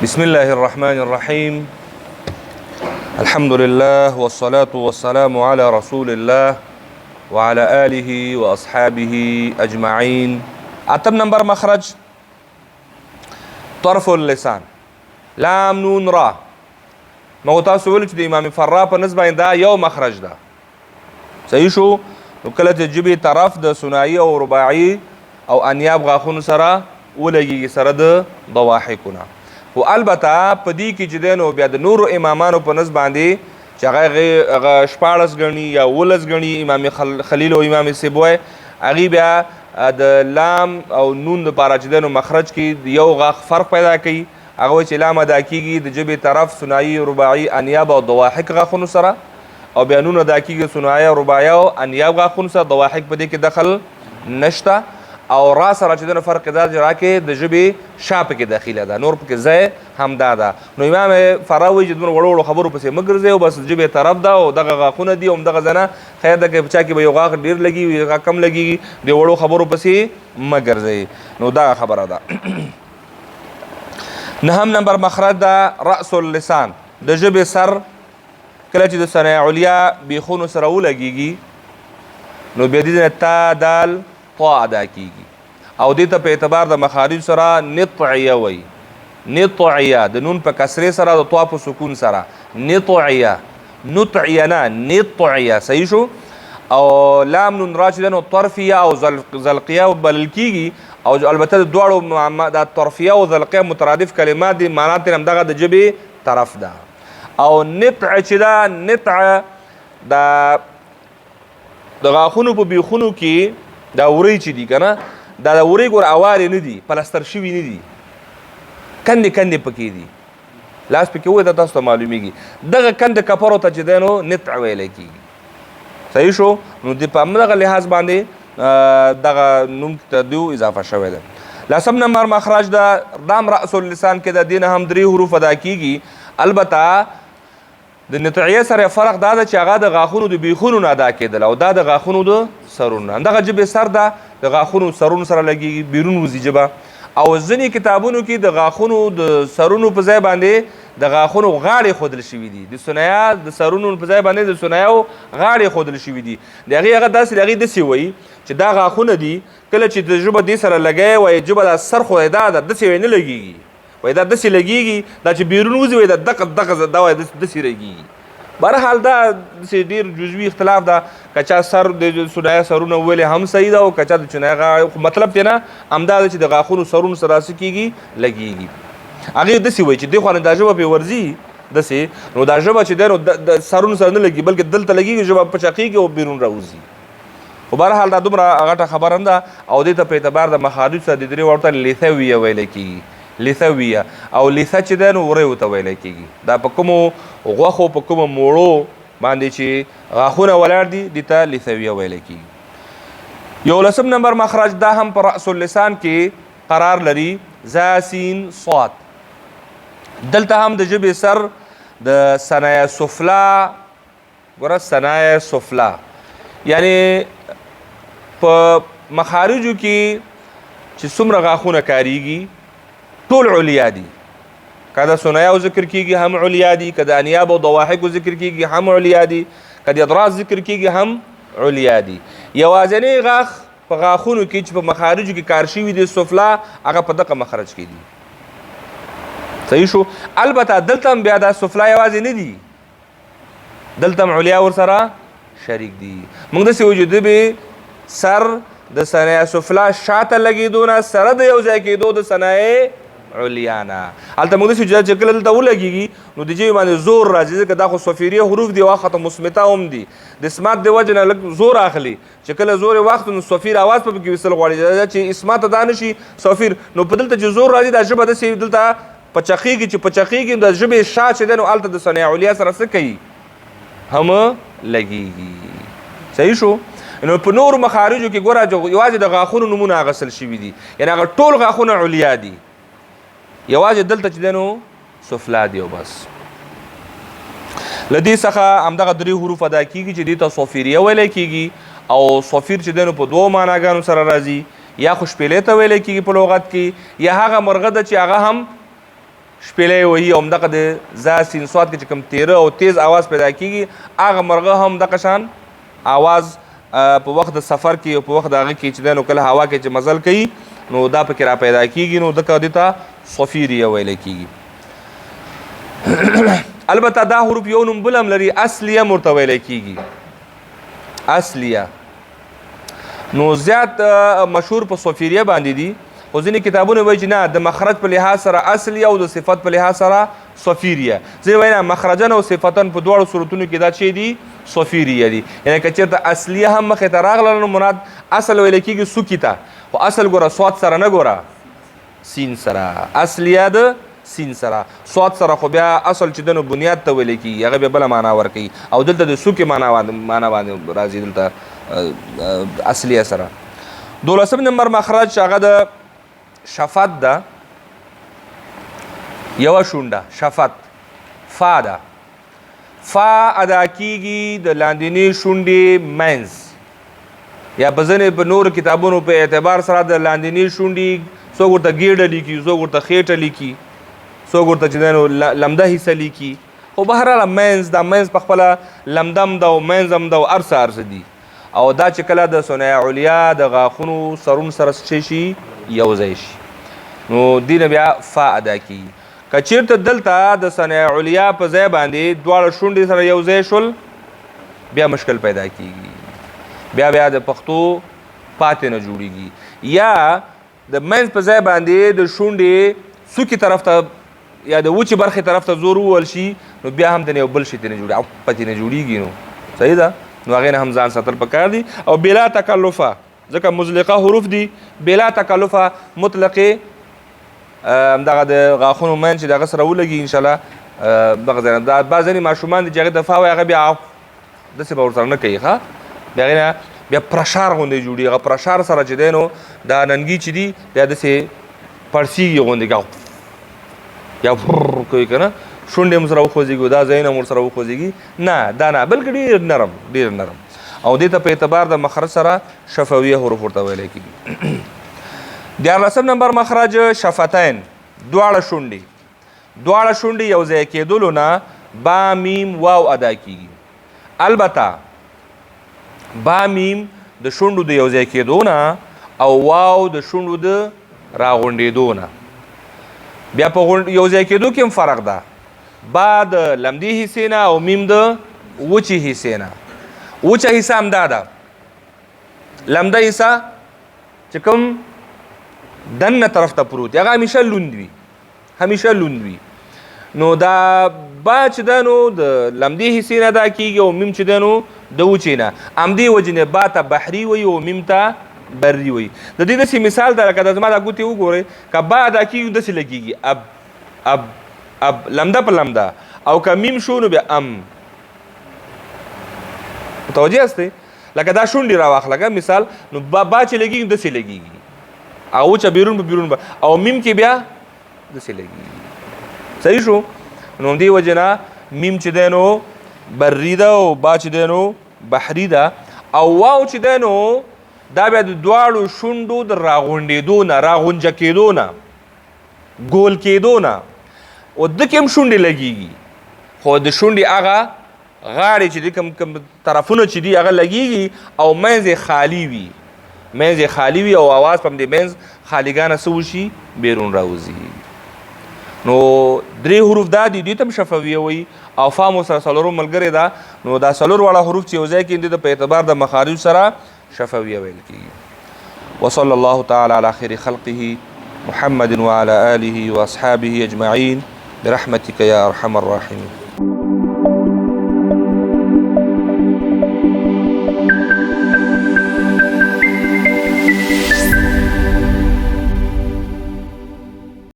بسم الله الرحمن الرحيم الحمد لله والصلاة والسلام على رسول الله وعلى آله وأصحابه أجمعين. اتم نمبر مخرج طرف اللسان لام نون را. ما تاسو ویل چې د امام فرا په نسبت دا یو مخرج ده. صحیح شو؟ نو کله چې جبې طرف د ثنایی او رباعي او انیاب غاښونو سره ولګي سره د ضواحکونه. خو البته په دې کې چې دی نو بیا د نورو امامانو په نسبت باندې چې هغه 14 ګڼي یا 18 ګڼي امام خلیل او امام سیبوی هغې بیا د لام او نون دپاره چې دی نو مخرج کې یو غاښ فرق پیدا کوي. هغه وایي چې لام ادا کېږي د ژبې طرف ثنایي رباعي انیاب او ضواحک غاښونو سره، او بیا نون ادا کېږي ثنایي رباعي او انیاب غاښونو سره. ضواحک په دې کې دخل نشته. او را سره چې دنه فرق دا راکې د ژبې شا پکې داخله ده، نور پکې ځای همدا ده. نو امام فرا وایي چې دومره وړو وړو خبرو پسې مه ګرځئ او بس ژبې طرف ده او دغه غاښونه دي او همدغه ځنه خیر ده که په چا کې به یو غاښ ډېر لګي یو غاښ کم لګېږي، د وړو خبرو پسې مه ګرځئ. نو دا خبره ده. نهم نمبر مخرج ده رأس اللسان، د ژبې سر کله چې د ثنایا علیا بیخونو سره ولګېږي نو بیا دې تا دال طا ادا کیږي او دې ته په اعتبار د مخارج سره نطعیه وایي. نطعیه د نون په کسرې سره د طا په سکون سره نطعیه، نطعیه نه نطعیه. صحیح شو؟ او لام نون را چې دی نو طرفیه او زلقیه بلل کیږي او البته د دواړو د طرفیه او زلقیه مترادف کلمات دي، معنا ترې همدغه د ژبې طرف ده. او نطع چې ده نطع د غاښونو په بیخونو کې دا وری چې دي که نه دا د وری ګور اوارې نه دي، پلستر شوي نه دي، کندې کندې پکې دي، لاس پکې ووایي دا تاسو ته معلومیږي. دغه کندې کپرو ته چې دی نو نطع ویلی کېږي. صحیح شو؟ نو د په همدغه لحاظ باندې دغه نوم ته دیو اضافه شوی ده. لسم نمبر مخرج ده دام رأس اللسان کې د دې نه هم 3 حروف ادا کېږي. البته د نطعیه سره فرق دا ده چې هغه د غاښونو د بیخونو نه ادا کېدل او دا د غاښونو د سرونو نه. همدغه ژبې سر ده د غاښونو سرونو سره لګېږي، بیرون وځي ژبه. او ځینې کتابونو کې د غاښونو د سرونو په ځای باندې د غاښونو غاړې ښودل شوي دي، د ثنایا د سرونو په ځای باندې د ثنایاو غاړې ښودل شوي دي. د هغې هغه داسې د هغې داسې وایي چې دا غاښونه دي کله چې د ژبه دې سره لګوي وایي ژبه دا سر خو دا ده داسې وایي نه لګېږي، وایي دا داسې لګېږي دا چې بیرون وځي وایي دا دغه دا وایي داسې لګېږي. بهرحال دا ډېر جزوي اختلاف ده. که چا سر د ثنایا سرونه وویلې هم صحیح ده او که چا د ثنایا مطلب دی نه همدا ده چې د غاښونو سرونو سره څه کېږي لګېږي. هغې داسې وایي چې دې خوا نه دا ژبه پرې ورځي داسې، نو دا ژبه چې دی نو د سرونو سره نه لګي بلکې دلته لګېږي، ژبه پچقېږي او بیرون راوځي. خو بهرحال دا دومره غټه خبره نه ده او دې ته په اعتبار د مخارج سره د درې واړو ته لیثویه ویلی کېږي. لیثویه او لیثه چې دی نو وریو ته ویلی کېږي. دا په کومو غوښو په کومو موړو باندې چې غاښونه ولاړ دي دې ته لیثویه ویلی کېږي. 11 نمبر مخرج دا هم په رأس اللسان کې قرار لري زا سین صاد. دلته هم د ژبې سر د ثنایا سفلا، ګوره ثنایا سفلا یعنی په مخارجو کې چې څومره غاښونه کاریږي ټول علیا دي. که د ثنایاو ذکر کېږي هم علیا دي، که د انیاب او ضواحکو ذکر کېږي هم علیا دي، که د ادراس ذکر کېږي هم علیا دي. یوازینی غاښ په غاښونو کې چې په مخارجو کې کار شوي دي سفلا هغه په دغه مخرج کې دي. صحیح شو؟ البته دلته هم بیا دا سفلا یوازې نه دي، دلته هم علیا ورسره شریک دي. موږ داسې وایو چې د به سر د ثنایا سفلا شاته لګېدو نه سره د یو ځای کېدو د ثنایې علیا نه. هلته موږ داسې چې کله دلته ولګېږي نو د ژبې باندې زور راځي، ځکه دا خو صفیریه حروف دي واخته مثبته هم دي، د اسمات د وجې نه لږ زور اخلي. چې کله زور یې واخلو نو صفیر اواز په پکې ویستل غواړي چې اسمات ادا نه شي صفیر، نو په دلته چې زور راځي دا ژبه داسې دلته پچقېږي چې پچقېږي د ژبې شا چې دی نو هلته د ثنایا علیا سره څه کوي هم لګېږي. صحیح شو؟ نو په نورو مخارجو کې ګوره یوازې د غاښونو نومونه اخیستل شوي دي، یعنې هغه ټول غاښونه علیا دي، یوازې دلته چې دی نو سفلا دی او بس. له دې څخه همدغه 3 حروف ادا کېږي چې دې ته صفیریه ویلی کېږي او صفیر چې دی نو په 2 معناګانو سره راځي، یا خو شپېلې ته ویلی کېږي په لغت کې، یا هغه مرغه ده چې هغه هم شپېلۍ وهي او همدغه د زا سین صاد کې چې کوم تیره او تیز آواز پیدا کېږي هغه مرغه هم دغه شان آواز په وخت د سفر کې او په وخت د هغه کې چې دی نو کله هوا کې چې مزل کوي نو دا پکې را پیدا کېږي نو دغه دې ته صفیریه ویلی کېږي. البته دا حروف یو نوم بل هم لري اصلیه ورته ویلی کېږي. اصلیه نو زیات مشهور په صفیریه باندې دي خو ځینې کتابونه وایي چې نه د مخرج په لحاظ سره اصلیه او د صفت په لحاظ سره صفیریه. ځینې وایي نه مخرجن او صفتن په دواړو صورتونو کې دا چې دي صفیریه دي. یعنې که چېرته اصلیه هم مخې ته راغله نو مراد اصل ویلی کېږي سوکي ته خو اصل ګوره سواد سره نه ګوره سین سره. اصلیه د سین سره سواد سره خو بیا اصل چې د نو بنیاد ته ویلی کېږي هغه بیا بله معنا ورکوي او دلته د سوکې معنا باندې راځي دلته اصلیه سره. 12 نمبر مخرج هغه د شفت ده یوه شونډه شفت فا ده. فا ادا کیږي د لاندینۍ شونډې منځ یا په ځینې په نورو کتابونو په اعتبار سره د لاندینۍ شونډې څوک ورته ګیډه لیکي څوک ورته خېټه لیکي څوک ورته چې دی نو لمده حصه لیکي خو بهرحاله منځ دا منځ په خپله لمده هم ده او منځ هم ده او هر څه دي او دا چې کله د ثنایا علیا د غاښونو سرون سره څه شي یو ځای شي نو دې نه بیا فا ادا کېږي. که چېرته دلته د ثنایا علیا په ځای باندې دواړه شونډې سره یو ځای شول بیا مشکل پیدا کېږي بیا د پښتو پاتې نه جوړېږي یا د منځ په ځای باندې د شونډې سوکي طرف ته یا د وچې برخې طرف ته زور ووهل شي نو بیا هم د یو بل شي ته نه جوړي پتې نه جوړېږي نو صحیح ده نو هغې نه هم ځان ساتل پکار دي او بلا تکلفه ځکه مزلقه حروف دي بلا تکلفه مطلقې همدغه د غاښونو منځ چې د هغه سره ولګي انشاءالله دغه ځای نه دا بعض ځینې ماشومان دي چې هغې دفاع وایي هغه بیا داسې به ورسره نه کوي ښه بیا هغې نه بیا پرشار غوندې جوړي هغه پرشار سره چې دی نو دا ننګي چې دي بیا داسې پړسېږي غوندې یا کوي که نه شونډې هم سره وخوځېږي دا ځایونه هم ورسره وخوځېږي نه دا نه بلکې ډېر نرم او دې ته په اعتبار د مخرج سره شفویه حروف ورته ویلی کېږي. 14 نمبر مخرج شفتین دواړه شونډې یو ځای کېدلو نه با میم واو ادا کېږي. البته با میم د شونډو د یو ځای کېدو نه او واو د شونډو د راغونډېدو نه بیا په یو ځای کېدو کې هم فرق ده. با د لمدي حصې نه او میم د وچې حصې نه. وچه حصه هم دا ده لمده حصه چې کوم دننه طرف ته پروت هغه همیشه لوند وي نو دا با چې ده نو د لمدي حصې نه دا کېږي او میم چې ده نو د وچې نه همدې وجې نه با ته بحري وایي او میم ته بري وایي. د دې داسې مثال ده لکه د زما دا ګوتې وګورئ که با ادا کېږي داسې لګېږي اب لمده په لمده او که میم شو نو بیا متوجه هستئ لکه دا شونډې راواخله که مثال نو با چې لګېږي داسې لګېږي هغه وچه بیرون به او میم کې بیا داسې لګېږي صحیح شو نو همدې وجې نه میم چې دی نو بري ده او با چې دی نو بحري ده او واو چې دی نو دا بیا د دواړو شونډو د راغونډېدو نه راغونجه کېدو نه ګول کېدو نه او ده کې هم شونډې لګېږي خو د شونډې هغه غاړې چې دي کوم طرفونه چې دي هغه لګېږي او منځ یې خالي وي او اواز په همدې منځ خالیګانه څه وشي بیرون راوځي. نو 3 حروف دا دي دوی ته هم شفویه وایي او فا مو سره څلورم ملګری ده نو دا 4 واړه حروف چې یو ځای کې دي په اعتبار د مخارج سره شفویه ویل کېږي. وصلی الله تعالی علی خیر خلقه محمد وعلى آله واصحابه اجمعین برحمتك یا ارحم الراحمین.